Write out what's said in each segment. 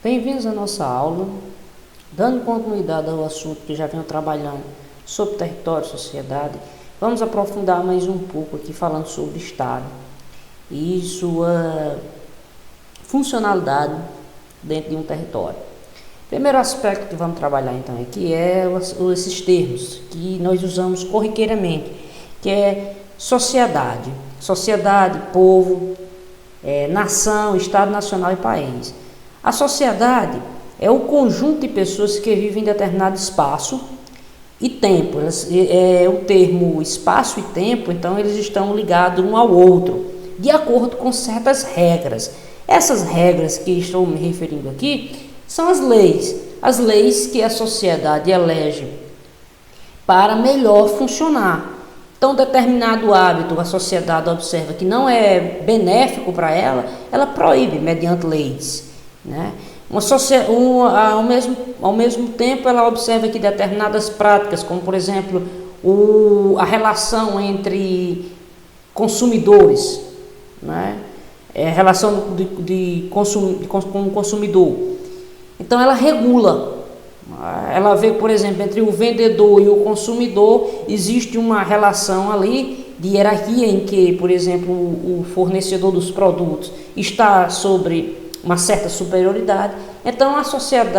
Bem-vindos à nossa aula, dando continuidade ao assunto que já venho trabalhando sobre território e sociedade. Vamos aprofundar mais um pouco aqui falando sobre Estado e sua funcionalidade dentro de um território. Primeiro aspecto que vamos trabalhar então aqui é esses termos que nós usamos corriqueiramente, que é sociedade, povo, nação, Estado Nacional e país. A sociedade é o conjunto de pessoas que vivem em determinado espaço e tempo. O termo espaço e tempo, então, eles estão ligados um ao outro, de acordo com certas regras. Essas regras que estou me referindo aqui são as leis que a sociedade elege para melhor funcionar. Então, determinado hábito a sociedade observa que não é benéfico para ela, ela proíbe mediante leis. Né? Ao mesmo tempo, ela observa que determinadas práticas, como por exemplo a relação entre consumidores, né? Relação com o consumidor, então ela regula. Ela vê, por exemplo, entre o vendedor e o consumidor existe uma relação ali de hierarquia em que, por exemplo, o fornecedor dos produtos está sobre uma certa superioridade. Então a sociedade,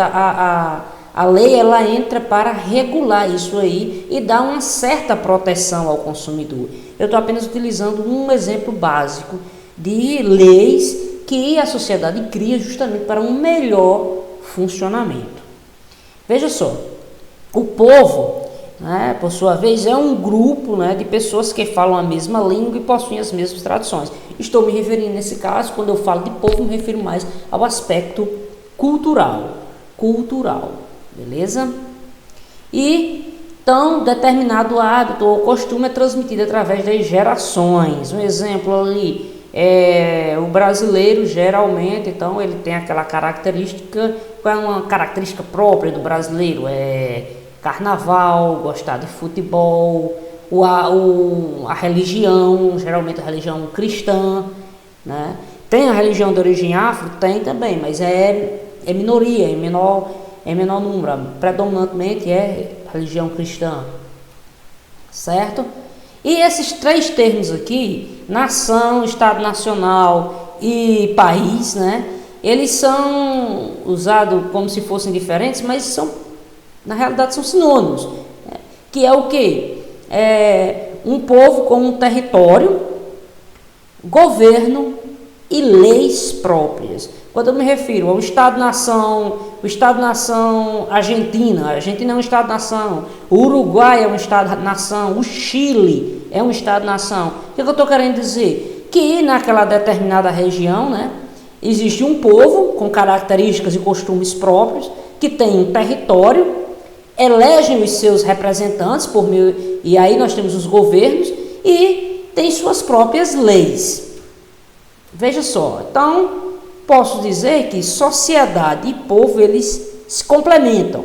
a lei, ela entra para regular isso aí e dar uma certa proteção ao consumidor. Eu estou apenas utilizando um exemplo básico de leis que a sociedade cria justamente para um melhor funcionamento. Veja só, o povo, né, por sua vez, é um grupo, né, de pessoas que falam a mesma língua e possuem as mesmas tradições. Estou me referindo, nesse caso, quando eu falo de povo, me refiro mais ao aspecto cultural, beleza? E, então, determinado hábito ou costume é transmitido através das gerações. Um exemplo ali é o brasileiro, geralmente, então, ele tem aquela característica, qual é uma característica própria do brasileiro? É carnaval, gostar de futebol, a religião, geralmente a religião cristã, né? Tem a religião de origem afro? Tem também, mas é minoria, é menor número, predominantemente é religião cristã, certo? E esses três termos aqui, nação, Estado Nacional e país, né? Eles são usados como se fossem diferentes, mas na realidade são sinônimos, né? Que é o quê? Um povo com um território, governo e leis próprias. Quando eu me refiro ao Estado-nação, o Estado-nação Argentina, a Argentina é um Estado-nação, o Uruguai é um Estado-nação, o Chile é um Estado-nação. O que eu estou querendo dizer? Que naquela determinada região, né, existe um povo com características e costumes próprios, que tem um território, elegem os seus representantes por meio, e aí nós temos os governos e tem suas próprias leis. Veja só, então posso dizer que sociedade e povo, eles se complementam,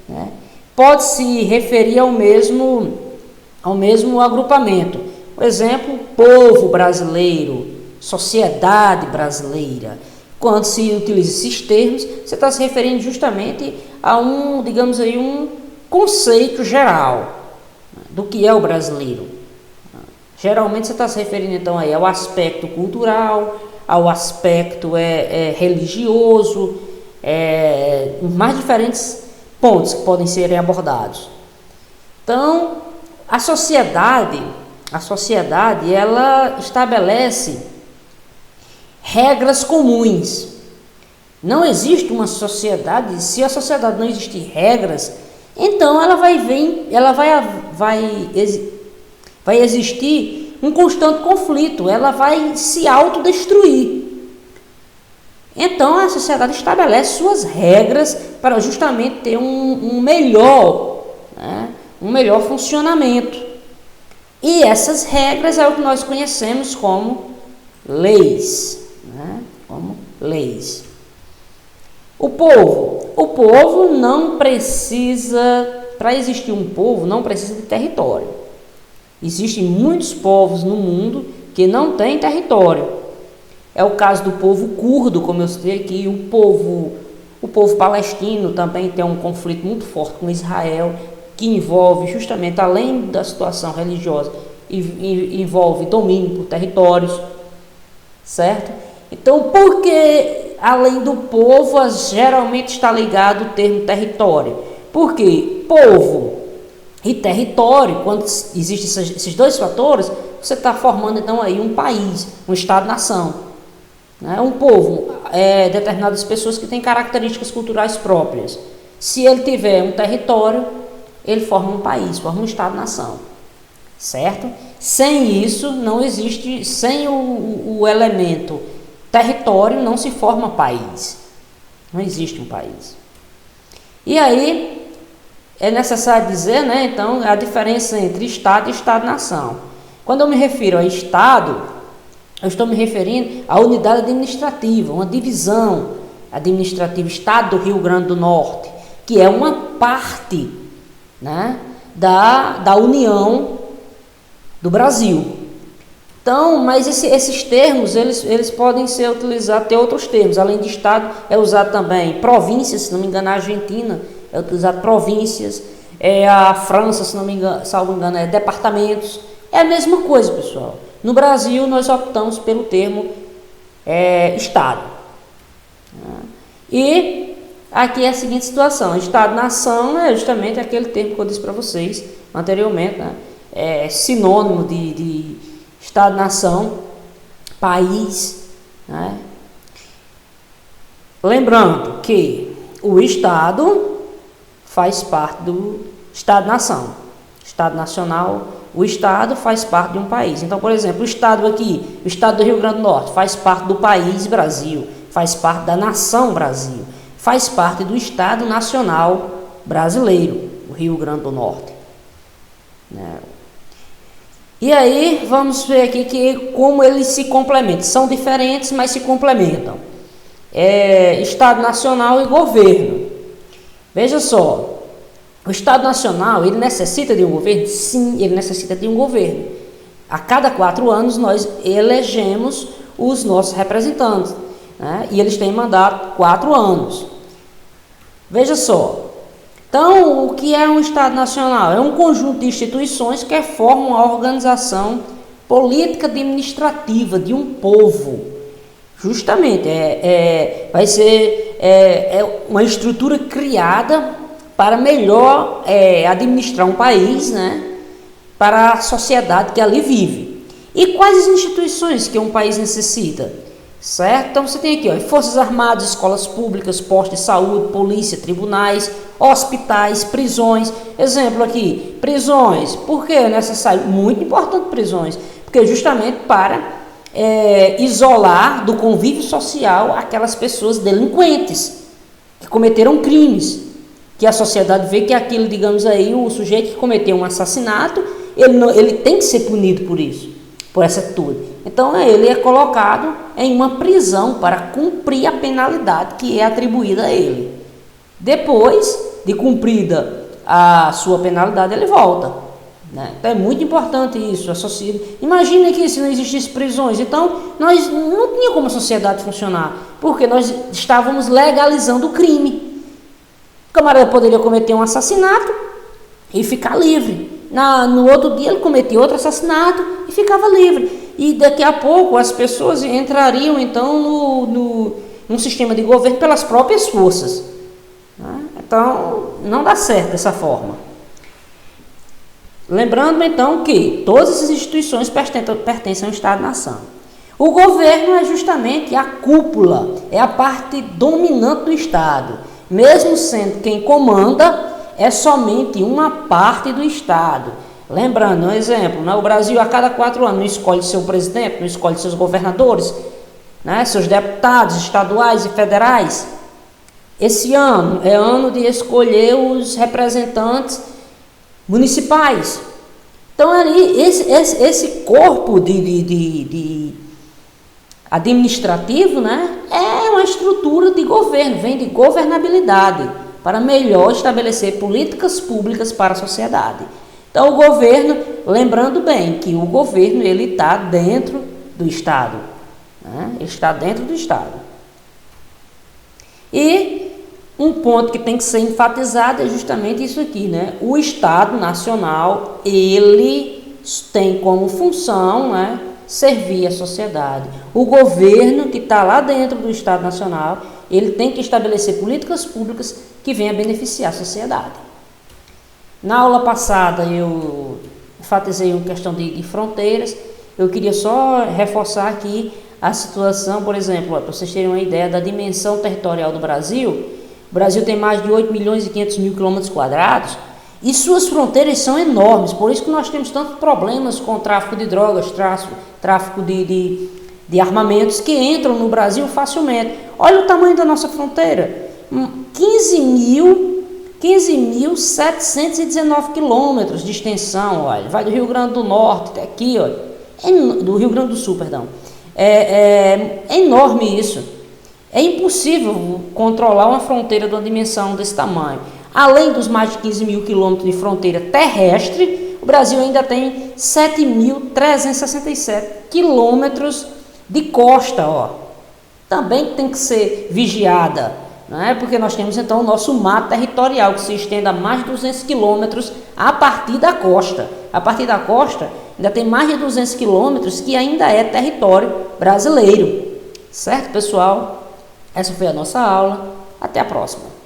né? Pode se referir ao mesmo agrupamento. Por exemplo, povo brasileiro, sociedade brasileira. Quando se utiliza esses termos, você está se referindo justamente a um conceito geral do que é o brasileiro. Geralmente você está se referindo então aí ao aspecto cultural, ao aspecto religioso, mais diferentes pontos que podem ser abordados. Então, a sociedade ela estabelece regras comuns. Não existe uma sociedade, se a sociedade não existir regras, então ela vai existir um constante conflito, ela vai se autodestruir. Então a sociedade estabelece suas regras para justamente ter um melhor funcionamento. E essas regras é o que nós conhecemos como leis, né? O povo não precisa, para existir um povo, não precisa de território. Existem muitos povos no mundo que não têm território. É o caso do povo curdo, como eu citei aqui, o O povo palestino também tem um conflito muito forte com Israel, que envolve justamente, além da situação religiosa, envolve domínio por territórios, certo? Então, por que além do povo, geralmente está ligado o termo território? Porque povo e território, quando existem esses dois fatores, você está formando então aí um país, um estado-nação. Né? Um povo é determinadas pessoas que têm características culturais próprias. Se ele tiver um território, ele forma um país, forma um estado-nação. Certo? Sem isso, não existe, sem o elemento território, não se forma país. Não existe um país. E aí, é necessário dizer, né, então, a diferença entre Estado e Estado-nação. Quando eu me refiro a Estado, eu estou me referindo à unidade administrativa, uma divisão administrativa, Estado do Rio Grande do Norte, que é uma parte, né, da União do Brasil. Então, mas esses termos, eles podem ser utilizados, tem outros termos, além de Estado, é usado também províncias, se não me engano, a Argentina é utilizado províncias, a França, se não me engano, salvo engano, é departamentos, é a mesma coisa, pessoal. No Brasil, nós optamos pelo termo Estado. E aqui é a seguinte situação, Estado-nação é justamente aquele termo que eu disse para vocês anteriormente, né? É sinônimo de Estado-nação, país, né? Lembrando que o Estado faz parte do Estado-nação, Estado nacional, o Estado faz parte de um país. Então, por exemplo, o Estado aqui, o Estado do Rio Grande do Norte, faz parte do país Brasil, faz parte da nação Brasil, faz parte do Estado Nacional Brasileiro, o Rio Grande do Norte. Né? E aí, vamos ver aqui como eles se complementam. São diferentes, mas se complementam. Estado Nacional e governo. Veja só, o Estado Nacional, ele necessita de um governo? Sim, ele necessita de um governo. A cada 4 anos, nós elegemos os nossos representantes, né? E eles têm mandato 4 anos. Veja só. Então, o que é um Estado Nacional? É um conjunto de instituições que formam a organização política administrativa de um povo. Justamente, vai ser uma estrutura criada para melhor administrar um país, né, para a sociedade que ali vive. E quais as instituições que um país necessita? Certo? Então você tem aqui, ó, Forças Armadas, escolas públicas, postos de saúde, polícia, tribunais, hospitais, prisões. Exemplo aqui, prisões. Por que é necessário? Muito importante prisões, porque justamente para isolar do convívio social aquelas pessoas delinquentes que cometeram crimes, que a sociedade vê que aquilo, digamos aí, o sujeito que cometeu um assassinato, ele tem que ser punido por isso, por essa atitude. Então ele é colocado em uma prisão para cumprir a penalidade que é atribuída a ele. Depois de cumprida a sua penalidade, ele volta, né? Então é muito importante isso. Imagina que se não existissem prisões, então nós não tinha como a sociedade funcionar, porque nós estávamos legalizando o crime. O camarada poderia cometer um assassinato e ficar livre. No outro dia ele cometia outro assassinato e ficava livre. E daqui a pouco as pessoas entrariam então num sistema de governo pelas próprias forças. Né? Então não dá certo dessa forma. Lembrando então que todas essas instituições pertencem ao Estado-nação. O governo é justamente a cúpula, é a parte dominante do Estado. Mesmo sendo quem comanda, é somente uma parte do Estado. Lembrando, um exemplo, né? O Brasil a cada 4 anos não escolhe seu presidente, não escolhe seus governadores, né? Seus deputados estaduais e federais. Esse ano é ano de escolher os representantes municipais. Então ali esse corpo de administrativo, né, é uma estrutura de governo, vem de governabilidade para melhor estabelecer políticas públicas para a sociedade. Então o governo, lembrando bem que o governo ele está dentro do Estado, né? Ele está dentro do Estado. E um ponto que tem que ser enfatizado é justamente isso aqui, né? O Estado Nacional, ele tem como função, né, servir a sociedade. O governo que está lá dentro do Estado Nacional, ele tem que estabelecer políticas públicas que venham a beneficiar a sociedade. Na aula passada eu enfatizei uma questão de fronteiras. Eu queria só reforçar aqui a situação, por exemplo, para vocês terem uma ideia da dimensão territorial do Brasil. O Brasil tem mais de 8 milhões e 500 mil quilômetros quadrados e suas fronteiras são enormes. Por isso que nós temos tantos problemas com o tráfico de drogas, tráfico de armamentos que entram no Brasil facilmente. Olha o tamanho da nossa fronteira, 15.719 quilômetros de extensão. Olha, vai do Rio Grande do Norte até aqui, olha, do Rio Grande do Sul, perdão. É enorme isso. É impossível controlar uma fronteira de uma dimensão desse tamanho. Além dos mais de 15 mil quilômetros de fronteira terrestre, o Brasil ainda tem 7.367 quilômetros de costa, ó. Também tem que ser vigiada, né? Porque nós temos então o nosso mar territorial, que se estende a mais de 200 quilômetros a partir da costa. A partir da costa, ainda tem mais de 200 quilômetros que ainda é território brasileiro. Certo, pessoal? Essa foi a nossa aula. Até a próxima.